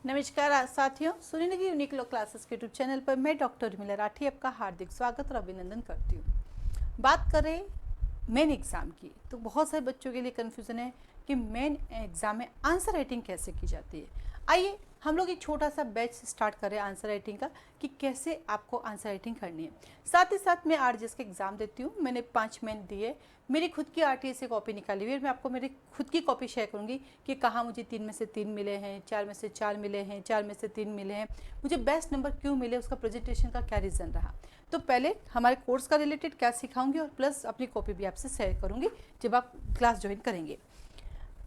नमस्कार साथियों, सुनिए की यूनिक लॉ क्लासेस के यूट्यूब चैनल पर मैं डॉक्टर उर्मिला राठी आपका हार्दिक स्वागत और अभिनंदन करती हूँ। बात करें मेन एग्ज़ाम की, तो बहुत सारे बच्चों के लिए कन्फ्यूज़न है कि मेन एग्ज़ाम में आंसर राइटिंग कैसे की जाती है। आइए हम लोग एक छोटा सा बैच स्टार्ट करें आंसर राइटिंग का कि कैसे आपको आंसर राइटिंग करनी है। साथ ही साथ मैं आरजीएस का एग्ज़ाम देती हूँ, मैंने 5 मेन दिए, मेरी खुद की आरटीएस से कॉपी निकाली हुई है। मैं आपको मेरी खुद की कॉपी शेयर करूँगी कि कहाँ मुझे 3 में से 3 मिले हैं, 4 में से 4 मिले हैं, 4 में से 3 मिले हैं, मुझे बेस्ट नंबर क्यों मिले, उसका प्रेजेंटेशन का क्या रीज़न रहा। तो पहले हमारे कोर्स का रिलेटेड क्या सिखाऊंगी और प्लस अपनी कॉपी भी आपसे शेयर करूँगी जब आप क्लास ज्वाइन करेंगे।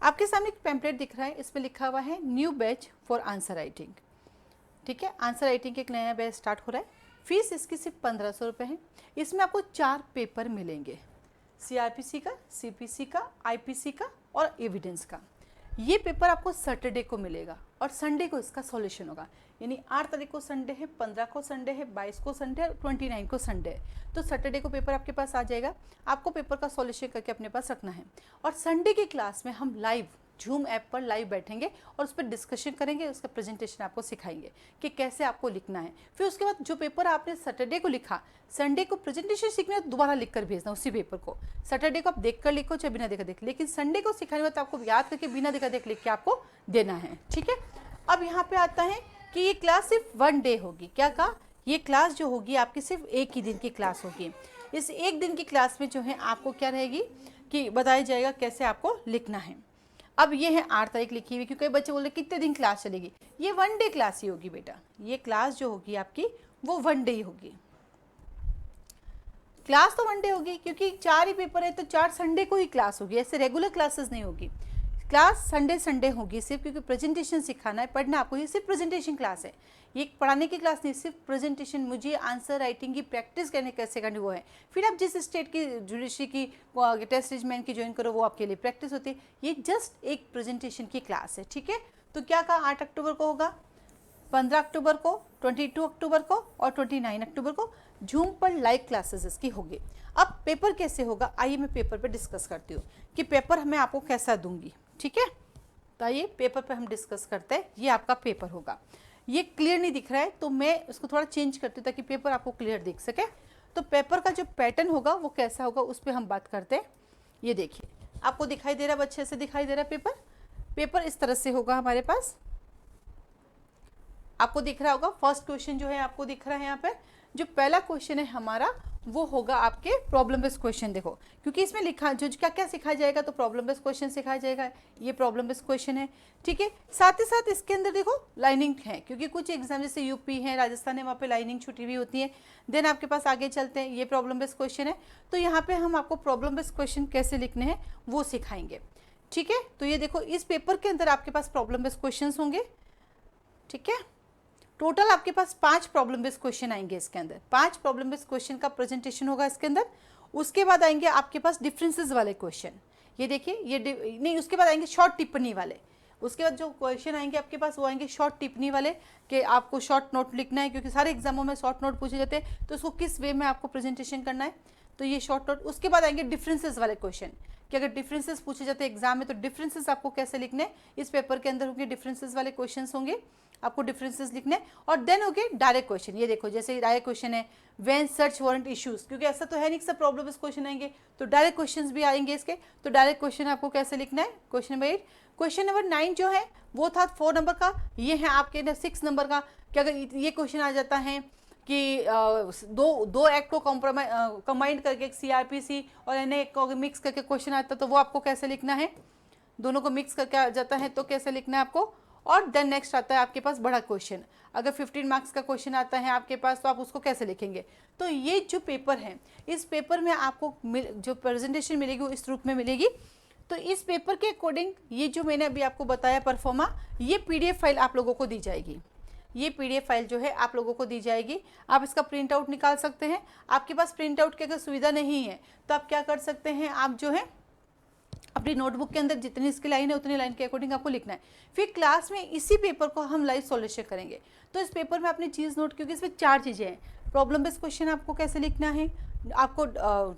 आपके सामने एक पैम्पलेट दिख रहा है, इस पर लिखा हुआ है new batch for answer writing. ठीक है, आंसर राइटिंग के एक नया बैच स्टार्ट हो रहा है। फीस इसकी सिर्फ 1500 रुपये है। इसमें आपको 4 पेपर मिलेंगे, सीआरपीसी का, सीपीसी का, आईपीसी का और एविडेंस का। ये पेपर आपको सैटरडे को मिलेगा और संडे को इसका सॉल्यूशन होगा। यानी 8 तारीख को संडे है, 15 को संडे है, 22 को संडे है और 29 को संडे है। तो सैटरडे को पेपर आपके पास आ जाएगा, आपको पेपर का सॉल्यूशन करके अपने पास रखना है। और संडे की क्लास में हम लाइव जूम ऐप पर लाइव बैठेंगे और उस पर डिस्कशन करेंगे, उसका प्रेजेंटेशन आपको सिखाएंगे कि कैसे आपको लिखना है। फिर उसके बाद जो पेपर आपने सैटरडे को लिखा, संडे को प्रेजेंटेशन सीखना है, दोबारा लिख कर भेजना उसी पेपर को। सैटरडे को आप देख कर लिखो चाहे बिना देखा देख, लेकिन संडे को सिखाने बाद आपको याद करके बिना देखा देख लिख के आपको देना है। ठीक है, अब यहाँ पे आता है कि ये क्लास सिर्फ 1 डे होगी। क्या कहा, ये क्लास जो होगी आपकी सिर्फ एक ही दिन की क्लास होगी। इस एक दिन की क्लास में जो है आपको क्या रहेगी कि बताया जाएगा कैसे आपको लिखना है। अब ये है 8 तारीख लिखी हुई, क्योंकि बच्चे बोल रहे कितने दिन क्लास चलेगी। ये 1 डे क्लास ही होगी बेटा, ये क्लास जो होगी आपकी वो 1 डे ही होगी। क्लास तो 1 डे होगी क्योंकि 4 ही पेपर है, तो 4 संडे को ही क्लास होगी, ऐसे रेगुलर क्लासेस नहीं होगी। क्लास संडे होगी सिर्फ, क्योंकि प्रेजेंटेशन सिखाना है, पढ़ना आपको, ये सिर्फ प्रेजेंटेशन क्लास है। ये पढ़ाने की क्लास नहीं, सिर्फ प्रेजेंटेशन, मुझे आंसर राइटिंग की प्रैक्टिस करने कैसे करनी वो है। फिर आप जिस स्टेट की जुडिशरी की टेस्ट रिजमेंट की ज्वाइन करो वो आपके लिए प्रैक्टिस होती है। ये जस्ट एक प्रेजेंटेशन की क्लास है। ठीक है, तो क्या कहा, 8 अक्टूबर को होगा, 15 अक्टूबर को, 22 अक्टूबर को और 29 अक्टूबर को जूम पर लाइव क्लासेस इसकी होगी। अब पेपर कैसे होगा, आइए मैं पेपर पे डिस्कस करती हूँ कि पेपर मैं आपको कैसा दूंगी। ठीक है, तो आइए पेपर पे हम डिस्कस करते हैं। ये आपका पेपर होगा, ये क्लियर नहीं दिख रहा है तो मैं इसको थोड़ा चेंज करती हूँ ताकि पेपर आपको क्लियर दिख सके। तो पेपर का जो पैटर्न होगा वो कैसा होगा उस पर हम बात करते हैं। ये देखिए, आपको दिखाई दे रहा है, अच्छे से दिखाई दे रहा है पेपर इस तरह से होगा हमारे पास, आपको दिख रहा होगा। फर्स्ट क्वेश्चन जो है आपको दिख रहा है यहाँ पे, जो पहला क्वेश्चन है हमारा वो होगा आपके प्रॉब्लम बेस्ड क्वेश्चन। देखो, क्योंकि इसमें लिखा जो क्या क्या सिखाया जाएगा, तो प्रॉब्लम बेस्ड क्वेश्चन सिखाया जाएगा, ये प्रॉब्लम बेस्ड क्वेश्चन है। ठीक है, साथ ही साथ इसके अंदर देखो लाइनिंग है, क्योंकि कुछ एग्जाम जैसे यूपी है, राजस्थान है, वहाँ पे लाइनिंग छुटी हुई होती है। देन आपके पास आगे चलते हैं, ये प्रॉब्लम बेस्ड क्वेश्चन है, तो यहाँ पे हम आपको प्रॉब्लम बेस्ड क्वेश्चन कैसे लिखने हैं वो सिखाएंगे। ठीक है, तो ये देखो इस पेपर के अंदर आपके पास प्रॉब्लम बेस्ड क्वेश्चन होंगे। ठीक है, टोटल आपके पास 5 प्रॉब्लम बेस्ड क्वेश्चन आएंगे इसके अंदर, 5 प्रॉब्लम बेस्ड क्वेश्चन का प्रेजेंटेशन होगा इसके अंदर। उसके बाद आएंगे आपके पास डिफरेंसेस वाले क्वेश्चन, ये देखिए, ये नहीं, उसके बाद आएंगे शॉर्ट टिप्पणी वाले। उसके बाद जो क्वेश्चन आएंगे आपके पास वो आएंगे शॉर्ट टिप्पणी वाले, कि आपको शॉर्ट नोट लिखना है, क्योंकि सारे एग्जामों में शॉर्ट नोट पूछे जाते हैं, तो उसको किस वे में आपको प्रेजेंटेशन करना है, तो ये शॉर्ट नोट। उसके बाद आएंगे डिफरेंसेस वाले क्वेश्चन, कि अगर डिफरेंसेस पूछे जाते हैं एग्जाम में तो डिफरेंसेस आपको कैसे लिखने हैं, इस पेपर के अंदर होंगे डिफरेंसेस वाले क्वेश्चन होंगे, आपको डिफरेंसेस लिखने। और देन हो गए डायरेक्ट क्वेश्चन, ये देखो जैसे डायरेक्ट क्वेश्चन है व्हेन सर्च वारंट इश्यूज, क्योंकि ऐसा तो है नहीं सब प्रॉब्लम इस क्वेश्चन आएंगे, तो डायरेक्ट क्वेश्चंस भी आएंगे इसके। तो डायरेक्ट क्वेश्चन आपको कैसे लिखना है, क्वेश्चन नंबर 8। क्वेश्चन नंबर 9 जो है वो था 4 नंबर का, ये है आपके 6 नंबर का, कि अगर ये क्वेश्चन आ जाता है कि दो एक्ट को कंबाइन करके एक सीआरपीसी और एनए को मिक्स करके क्वेश्चन आता है, तो वो आपको कैसे लिखना है, दोनों को मिक्स करके आ जाता है तो कैसे लिखना है आपको। और देन नेक्स्ट आता है आपके पास बड़ा क्वेश्चन, अगर 15 मार्क्स का क्वेश्चन आता है आपके पास तो आप उसको कैसे लिखेंगे। तो ये जो पेपर है, इस पेपर में आपको जो प्रेजेंटेशन मिलेगी वो इस रूप में मिलेगी। तो इस पेपर के अकॉर्डिंग ये जो मैंने अभी आपको बताया परफॉर्मा, ये पीडीएफ फाइल आप लोगों को दी जाएगी, ये पीडीएफ फाइल जो है आप लोगों को दी जाएगी। आप इसका प्रिंट आउट निकाल सकते हैं। आपके पास प्रिंट आउट की अगर सुविधा नहीं है तो आप क्या कर सकते हैं, आप जो है अपनी नोटबुक के अंदर जितनी इसकी लाइन है उतनी लाइन के अकॉर्डिंग आपको लिखना है। फिर क्लास में इसी पेपर को हम लाइव सॉल्यूशन करेंगे। तो इस पेपर में अपनी चीज़ नोट, क्योंकि इसमें 4 चीज़ें हैं, प्रॉब्लम बेस्ड क्वेश्चन आपको कैसे लिखना है, आपको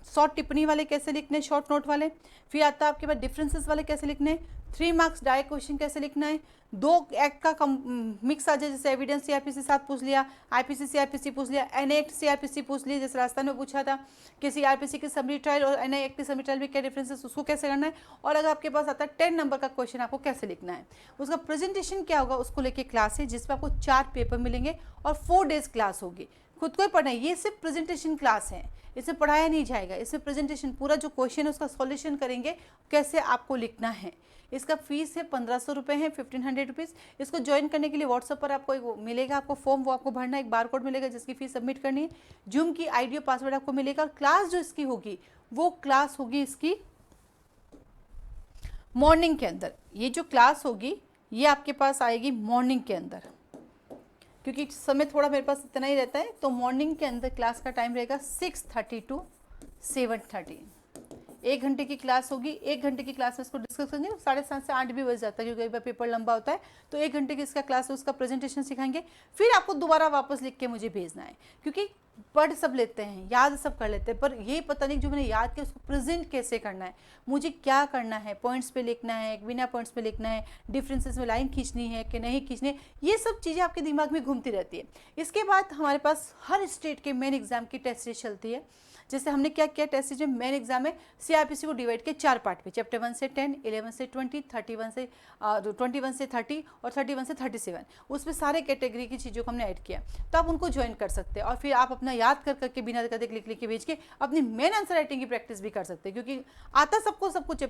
शॉर्ट टिप्पणी वाले कैसे लिखने, शॉर्ट नोट वाले, फिर आता है आपके पास डिफरेंसेस वाले कैसे लिखने, 3 मार्क्स डायरेक्ट क्वेश्चन कैसे लिखना है, 2 एक्ट का मिक्स आ जाए, जैसे एविडेंस सीआरपीसी 7 पूछ लिया, आईपीसी सीआरपीसी पूछ लिया, एनए एक्ट सीआरपीसी पूछ लिया, जैसे राजस्थान में पूछा था कि सीआरपीसी की समरी ट्रायल और एनए एक्ट की समरी ट्रायल में क्या डिफरेंस है, उसको कैसे करना है। और अगर आपके पास आता है 10 नंबर का क्वेश्चन आपको कैसे लिखना है, उसका प्रेजेंटेशन क्या होगा, उसको लेके क्लास है जिसमें आपको 4 पेपर मिलेंगे और 4 डेज क्लास होगी। खुद को ही पढ़ना है, ये सिर्फ प्रेजेंटेशन क्लास है, इसमें पढ़ाया नहीं जाएगा, इसमें प्रेजेंटेशन पूरा जो क्वेश्चन है उसका सॉल्यूशन करेंगे, कैसे आपको लिखना है। इसका फीस है 1500 रुपये है, 1500 रुपीज़। इसको ज्वाइन करने के लिए व्हाट्सएप पर आपको एक मिलेगा, आपको फॉर्म, वो आपको भरना, एक बार कोड मिलेगा जिसकी फीस सबमिट करनी है, जूम की आईडी और पासवर्ड आपको मिलेगा। और क्लास जो इसकी होगी वो क्लास होगी इसकी मॉर्निंग के अंदर। ये जो क्लास होगी ये आपके पास आएगी मॉर्निंग के अंदर, क्योंकि समय थोड़ा मेरे पास इतना ही रहता है, तो मॉर्निंग के अंदर क्लास का टाइम रहेगा 6:30 to 7:30। 1 घंटे की क्लास होगी। 1 घंटे की क्लास में इसको डिस्कस करेंगे, 7:30 से 8 भी बज जाता है क्योंकि कई बार पेपर लंबा होता है। तो 1 घंटे की इसका क्लास है, उसका प्रेजेंटेशन सिखाएंगे, फिर आपको दोबारा वापस लिख के मुझे भेजना है, क्योंकि पढ़ सब लेते हैं, याद सब कर लेते हैं, पर ये पता नहीं जो मैंने याद किया उसको प्रेजेंट कैसे करना है, मुझे क्या करना है, पॉइंट्स पे लिखना है, बिना पॉइंट्स पे लिखना है, डिफरेंसेस में लाइन खींचनी है कि नहीं खींचनी है, ये सब चीज़ें आपके दिमाग में घूमती रहती है। इसके बाद हमारे पास हर स्टेट के मेन एग्जाम की टेस्ट सीरीज चलती है। जैसे हमने क्या किया, टेस्ट सीरीज में मेन एग्जाम में सीआरपीसी को डिवाइड किया 4 पार्ट में, चैप्टर 1 से 10, 11 से 20, 21 से 30 और 31 से 37, उसमें सारे कैटेगरी की चीज़ों को हमने ऐड किया। तो आप उनको ज्वाइन कर सकते हैं और फिर आप अपना याद कर करके बिना करके लिख लिख के भेज के अपनी मेन आंसर राइटिंग की प्रैक्टिस भी कर सकते हैं, क्योंकि आता सबको सब कुछ,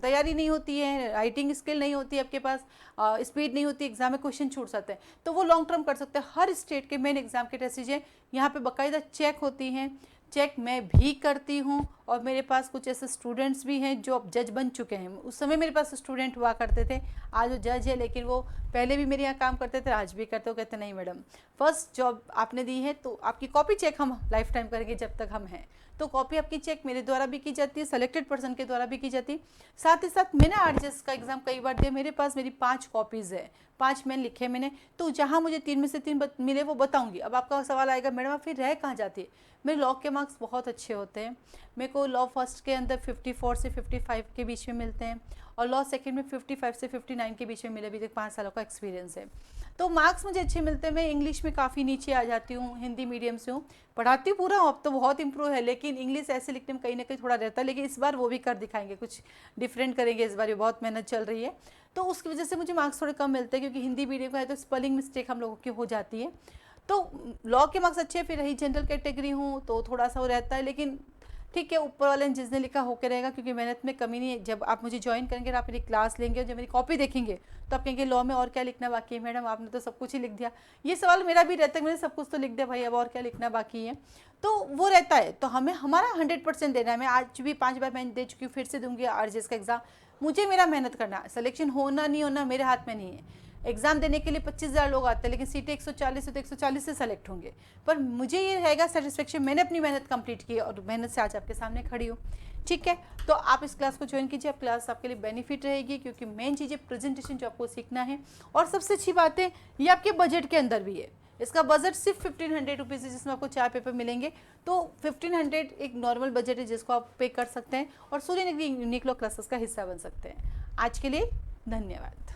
तैयारी नहीं होती है, राइटिंग स्किल नहीं होती है आपके पास, स्पीड नहीं होती, एग्जाम में क्वेश्चन छूट जाते हैं, तो वो लॉन्ग टर्म कर सकते हैं। हर स्टेट के मेन एग्जाम के टेस्ट सीरीज यहाँ पे बाकायदा चेक होती हैं, चेक मैं भी करती हूँ, और मेरे पास कुछ ऐसे स्टूडेंट्स भी हैं जो अब जज बन चुके हैं। उस समय मेरे पास स्टूडेंट हुआ करते थे, आज वो जज है, लेकिन वो पहले भी मेरे यहाँ काम करते थे, आज भी करते हो। कहते नहीं मैडम, फर्स्ट जॉब आपने दी है तो आपकी कॉपी चेक हम लाइफ टाइम करेंगे जब तक हम हैं, तो कॉपी आपकी चेक मेरे द्वारा भी की जाती है, सेलेक्टेड पर्सन के द्वारा भी की जाती है। साथ ही साथ मैंने आरजेएस का एग्जाम कई बार दिया, मेरे पास मेरी 5 कॉपीज़ है, 5 मैंने लिखे मैंने, तो जहाँ मुझे 3 में से 3 मिले वो बताऊंगी। अब आपका सवाल आएगा मैडम आप फिर रह कहाँ जाती है। मेरे लॉ के मार्क्स बहुत अच्छे होते हैं, मेरे को लॉ फर्स्ट के अंदर 54 से 55 के बीच में मिलते हैं, और लॉ सेकंड में 55 से 59 के बीच में मिले, अभी तक 5 सालों का एक्सपीरियंस है, तो मार्क्स मुझे अच्छे मिलते हैं। मैं इंग्लिश में काफ़ी नीचे आ जाती हूँ, हिंदी मीडियम से हूँ, पढ़ाती हूँ पूरा, अब तो बहुत इंप्रूव है, लेकिन इंग्लिश ऐसे लिखने में कहीं ना कहीं थोड़ा रहता है, लेकिन इस बार वो भी कर दिखाएंगे, कुछ डिफरेंट करेंगे इस बार, ये बहुत मेहनत चल रही है, तो उसकी वजह से मुझे मार्क्स थोड़े कम मिलते हैं, क्योंकि हिंदी मीडियम का है तो स्पेलिंग मिस्टेक हम लोगों की हो जाती है। तो लॉ के मार्क्स अच्छे, फिर रही जनरल कैटेगरी हूँ तो थोड़ा सा वो रहता है, लेकिन ठीक है, ऊपर वाले ने जिसने लिखा होकर रहेगा, क्योंकि मेहनत में कमी नहीं है। जब आप मुझे ज्वाइन करेंगे और आप मेरी क्लास लेंगे और जब मेरी कॉपी देखेंगे तो आप कहेंगे लॉ में और क्या लिखना बाकी है मैडम, आपने तो सब कुछ ही लिख दिया। ये सवाल मेरा भी रहता है, मैंने सब कुछ तो लिख दिया भाई, अब और क्या लिखना बाकी है, तो वो रहता है। तो हमें हमारा 100% देना है। मैं आज भी 5 बार मैंने दे चुकी हूँ, फिर से दूंगी आरजेएस का एग्ज़ाम। मुझे मेरा मेहनत करना है, सिलेक्शन होना नहीं होना मेरे हाथ में नहीं है। एग्जाम देने के लिए 25,000 लोग आते हैं, लेकिन सीटें 140 है तो 140 से सेलेक्ट होंगे, पर मुझे ये रहेगा सेटिस्फेक्शन, मैंने अपनी मेहनत कंप्लीट की और मेहनत से आज आपके सामने खड़ी हूँ। ठीक है, तो आप इस क्लास को ज्वाइन कीजिए, आप क्लास आपके लिए बेनिफिट रहेगी, क्योंकि मेन चीज़ है प्रेजेंटेशन जो आपको सीखना है, और सबसे अच्छी बात है ये आपके बजट के अंदर भी है। इसका बजट सिर्फ 1500 रुपीज़ है, जिसमें आपको 4 पेपर मिलेंगे, तो 1500 एक नॉर्मल बजट है जिसको आप पे कर सकते हैं और सूर्य यूनिक लॉ क्लासेस का हिस्सा बन सकते हैं। आज के लिए धन्यवाद।